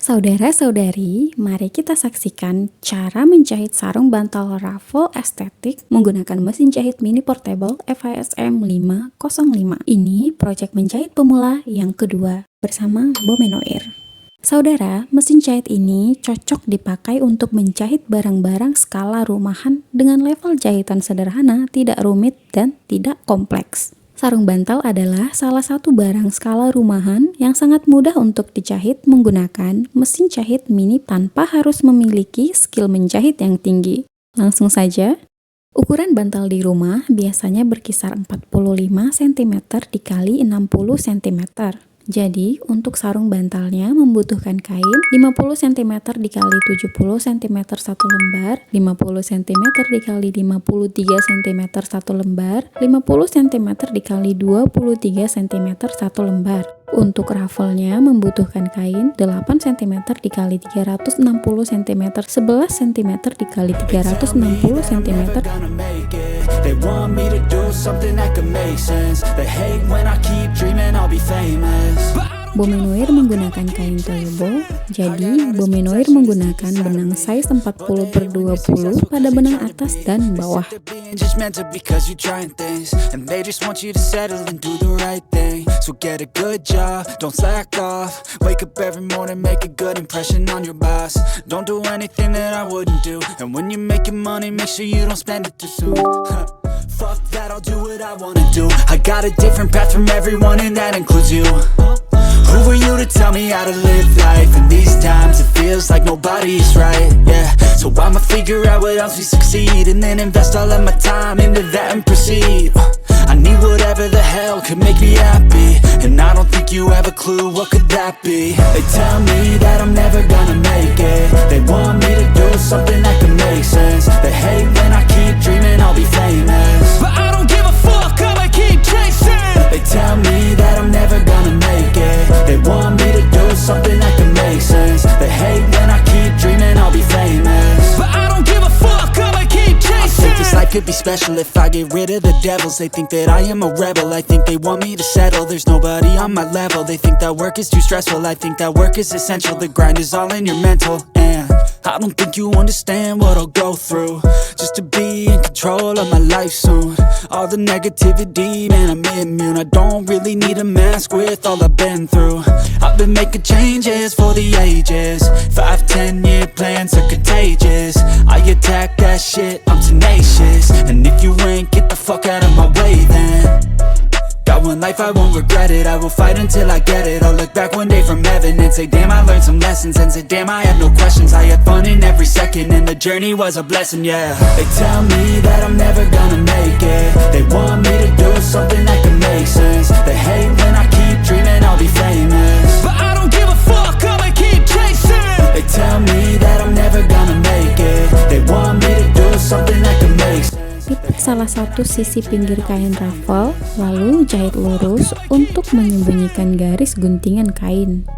Saudara-saudari, mari kita saksikan cara menjahit sarung bantal ruffle estetik menggunakan mesin jahit mini portable FISM 505. Ini proyek menjahit pemula yang kedua bersama Bomenoir. Saudara, mesin jahit ini cocok dipakai untuk menjahit barang-barang skala rumahan dengan level jahitan sederhana, tidak rumit, dan tidak kompleks. Sarung bantal adalah salah satu barang skala rumahan yang sangat mudah untuk dijahit menggunakan mesin jahit mini tanpa harus memiliki skill menjahit yang tinggi. Langsung saja, ukuran bantal di rumah biasanya berkisar 45 cm dikali 60 cm. Jadi, untuk sarung bantalnya membutuhkan kain 50 cm dikali 70 cm satu lembar, 50 cm dikali 53 cm satu lembar, 50 cm dikali 23 cm satu lembar. Untuk raffle-nya membutuhkan kain 8 cm dikali 360 cm, 11 cm dikali 360 cm. They want me to do something that could make sense. They hate when I keep dreaming I'll be famous. Bomenoir menggunakan kain toyobo, jadi Bomenoir menggunakan benang size 40/20 pada benang atas dan bawah. Just mental because you're trying things, and they just want you to settle and do the right thing. So get a good job, don't slack off. Wake up every morning, make a good impression on your boss. Don't do anything that I wouldn't do, and when you're making money, make sure you don't spend it too soon. Fuck that, I'll do what I wanna do. I got a different path from everyone, and that includes you. Who are you to tell me how to live life? In these times it feels like nobody's right, yeah. So I'ma figure out what else we succeed, and then invest all of my time into that and proceed. I need whatever the hell could make me happy, and I don't think you have a clue what could that be. They tell me that I'm never gonna make it. They want me to do something that could make sense. They hate when I keep dreaming I'll be famous, but I don't give a fuck, I'ma keep chasing. They tell me that I'm never gonna make it. They want me to do something that can make sense. They hate when I keep dreaming I'll be famous, but I don't give a fuck, I'ma keep chasing. I think this life could be special if I get rid of the devils. They think that I am a rebel, I think they want me to settle. There's nobody on my level, they think that work is too stressful. I think that work is essential, the grind is all in your mental. And I don't think you understand what I'll go through just to be in control of my life soon. All the negativity, man, I'm immune. I don't really need a mask with all I've been through. I've been making changes for the ages. 5, 10-year plans are contagious. I attack that shit, I'm tenacious. And if you ain't, get the fuck out of my way then. Got one life, I won't regret it. I will fight until I get it. I'll look back one day from heaven and say, damn, I learned some lessons. And say, damn, I have no questions. I had fun in every second, and the journey was a blessing, yeah. They tell me that I'm never gonna make it. They want me to do something that can make sense. They hate when I keep dreaming I'll be famous, but I don't give a fuck, I'ma keep chasing. They tell me that I'm never gonna make it. They want me to do something that can make sense. Lipat salah satu sisi pinggir kain ruffle, lalu jahit lurus untuk menyembunyikan garis guntingan kain.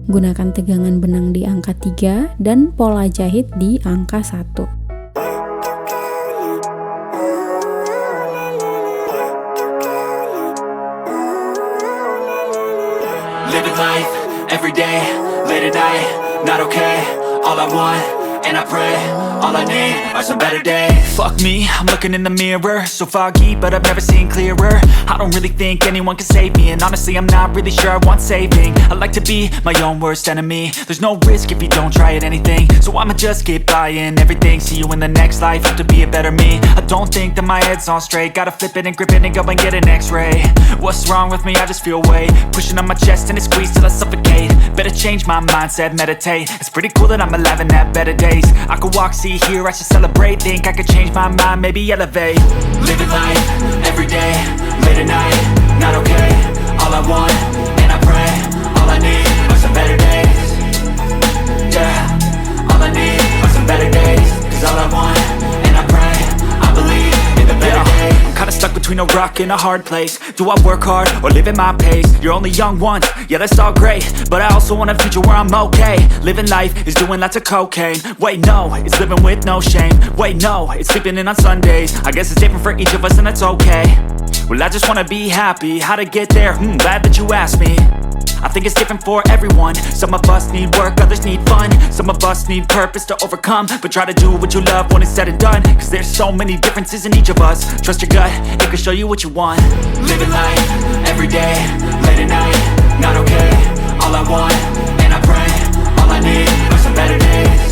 Gunakan tegangan benang di angka 3 dan pola jahit di angka 1. Living life, every day, late at night, not okay. All I want, and I pray, all I need are some better days. Fuck me, I'm looking in the mirror, so foggy, but I've never seen clearer. I don't really think anyone can save me, and honestly I'm not really sure I want saving. I like to be my own worst enemy. There's no risk if you don't try at anything, so I'ma just keep buying everything. See you in the next life, have to be a better me. I don't think that my head's on straight, gotta flip it and grip it and go and get an x-ray. What's wrong with me? I just feel weight pushing on my chest and it squeezes till I suffocate. Better change my mindset, meditate. It's pretty cool that I'm alive and have better days. I could walk, see, hear, I should celebrate. Think I could change my mind, maybe elevate. Living life, every day, late at night, not okay. All I want, and I pray, all I need are some better days. Yeah, all I need are some better days. Cause all I want, and I pray, I believe in the better days. I'm kinda stuck between a rock and a hard place. Do I work hard or live at my pace? You're only young once, yeah that's all great, but I also want a future where I'm okay. Living life is doing lots of cocaine. Wait no, it's living with no shame. Wait no, it's sleeping in on Sundays. I guess it's different for each of us and that's okay. Well I just wanna be happy, how to get there? Glad that you asked me. I think it's different for everyone. Some of us need work, others need fun. Some of us need purpose to overcome. But try to do what you love when it's said and done, cause there's so many differences in each of us. Trust your gut, it can show you what you want. Living life, everyday, late at night, not okay. All I want, and I pray, all I need are some better days.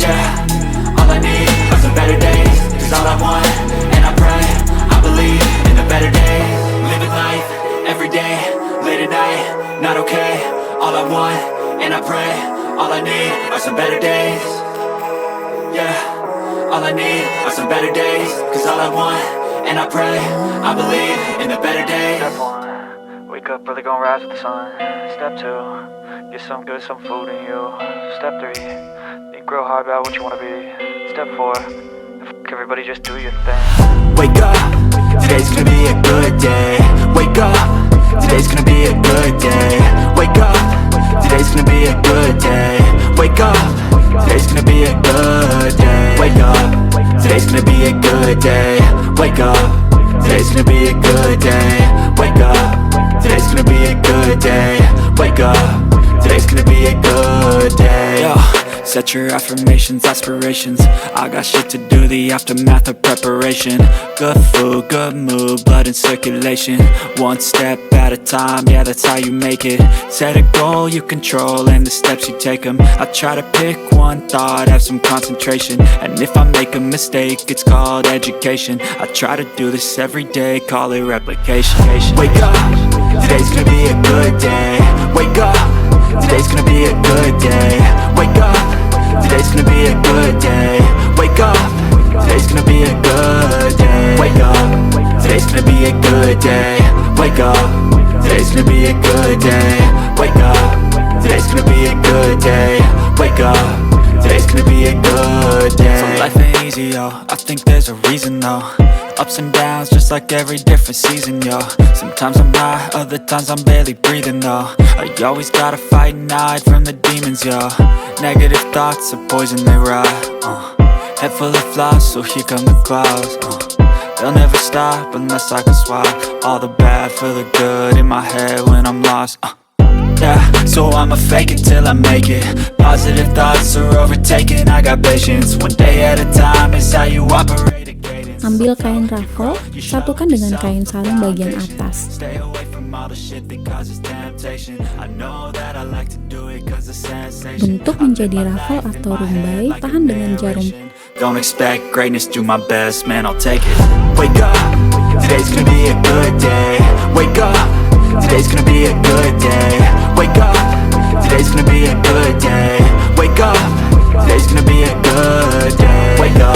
Yeah, all I need are some better days. Cause all I want, and I pray, I believe in the better days. Living life, everyday, late at night, not okay. All I want, and I pray, all I need are some better days. Yeah, all I need are some better days. Cause all I want, and I pray, I believe in the better days. Step 1, wake up early, gon' rise with the sun. Step 2, get some good, some food in you. Step 3, think real hard about what you wanna be. Step 4, fuck everybody, just do your thing. Wake up, today's gonna be a good day. Wake up, today's gonna be a good day. Wake up, today's gonna be a good day. Wake up, today's gonna be a good day. Wake up, today's gonna be a good day. Wake up, today's gonna be a good day. Wake up, today's gonna be a good day. Wake up, today's gonna be a good day. Yo, set your affirmations, aspirations. I got shit to do, the aftermath of preparation. Good food, good mood, blood in circulation. One step at a time, yeah, that's how you make it. Set a goal you control and the steps you take them. I try to pick one thought, have some concentration. And if I make a mistake, it's called education. I try to do this every day, call it replication. Wake up, today's gonna be a good day. Wake up, today's gonna be a good day. Wake up, today's gonna be a good day. Wake up, today's gonna be a good day. Wake up, today's gonna be a good day. Wake up, today's gonna be a good day. Wake up, today's gonna be a good day. Wake up, today's gonna be a good day. So life ain't easy, yo, I think there's a reason though. Ups and downs, just like every different season, yo. Sometimes I'm high, other times I'm barely breathing, though. I always gotta fight and hide from the demons, yo. Negative thoughts are poison, they rot. Head full of flies, so here come the clouds. They'll never stop unless I can swap all the bad for the good in my head when I'm lost. Yeah, so I'ma fake it till I make it. Positive thoughts are overtaken, I got patience. One day at a time is how you operate. Ambil kain raffle, satukan dengan kain sarung bagian atas. Bentuk menjadi raffle atau rumbai, tahan dengan jarum. Don't expect greatness, do my best, man, I'll take it. Wake up, today's gonna be a good day. Wake up, today's gonna be a good day. Wake up, today's gonna be a good day. Wake up, today's gonna be a good day. Wake up,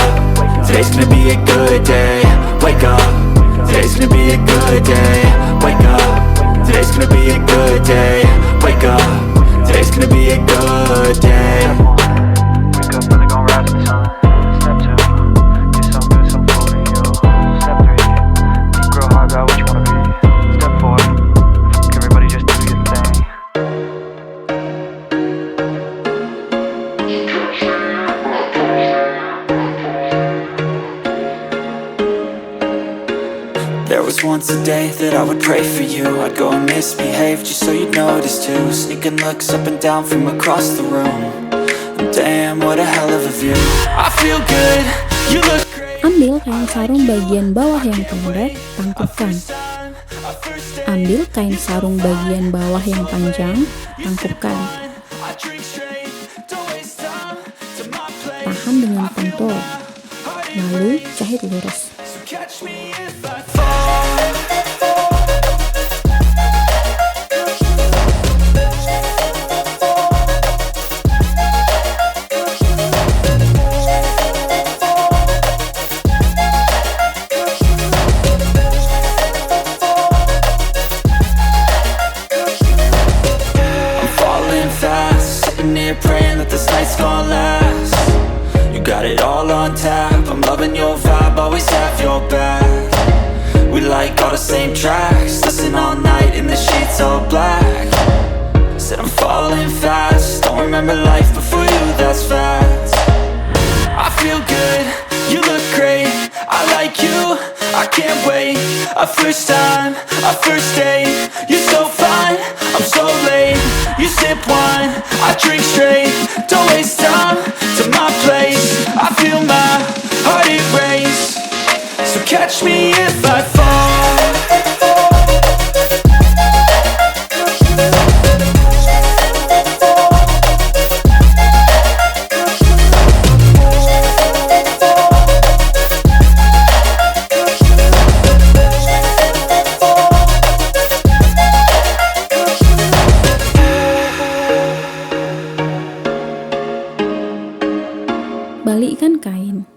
today's gonna be a good day. Wake up, today's gonna be a good day. Wake up, today's gonna be a good day. Wake up, today's gonna be a good day. Wake up early, gon' rise with the sun. Step 2, get some good, some food in you. Step 3, think real hard about what you wanna be. Step 4, fuck everybody, just do your thing. There was once a day that I would pray for you. I'd go and misbehave just so you'd notice too. Sneaking looks up and down from across the room. And damn, what a hell of a view. I feel good, you look great. Ambil kain sarung bagian bawah yang pendek, tangkupkan. Ambil kain sarung bagian bawah yang panjang, tangkupkan. Tahan dengan pentul, lalu jahit lurus. Catch me if I fall. I'm falling fast, sitting here praying that this night's gonna last. You got it all on tap, I'm loving your vibe, always have your back. We like all the same tracks, listen all night in the sheets all black. Said I'm falling fast, don't remember life before you, that's facts. I feel good, You look great, I like you, I can't wait. A first time, a first date. You're so fine, I'm so late. You sip wine, I drink straight. Don't waste time to my place. I feel my heart erase. So catch me if I fall. Balikkan kain.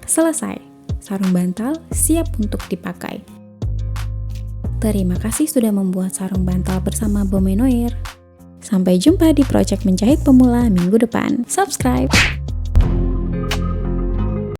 Selesai, sarung bantal siap untuk dipakai. Terima kasih sudah membuat sarung bantal bersama Bomenoir. Sampai jumpa di Project Menjahit Pemula minggu depan. Subscribe!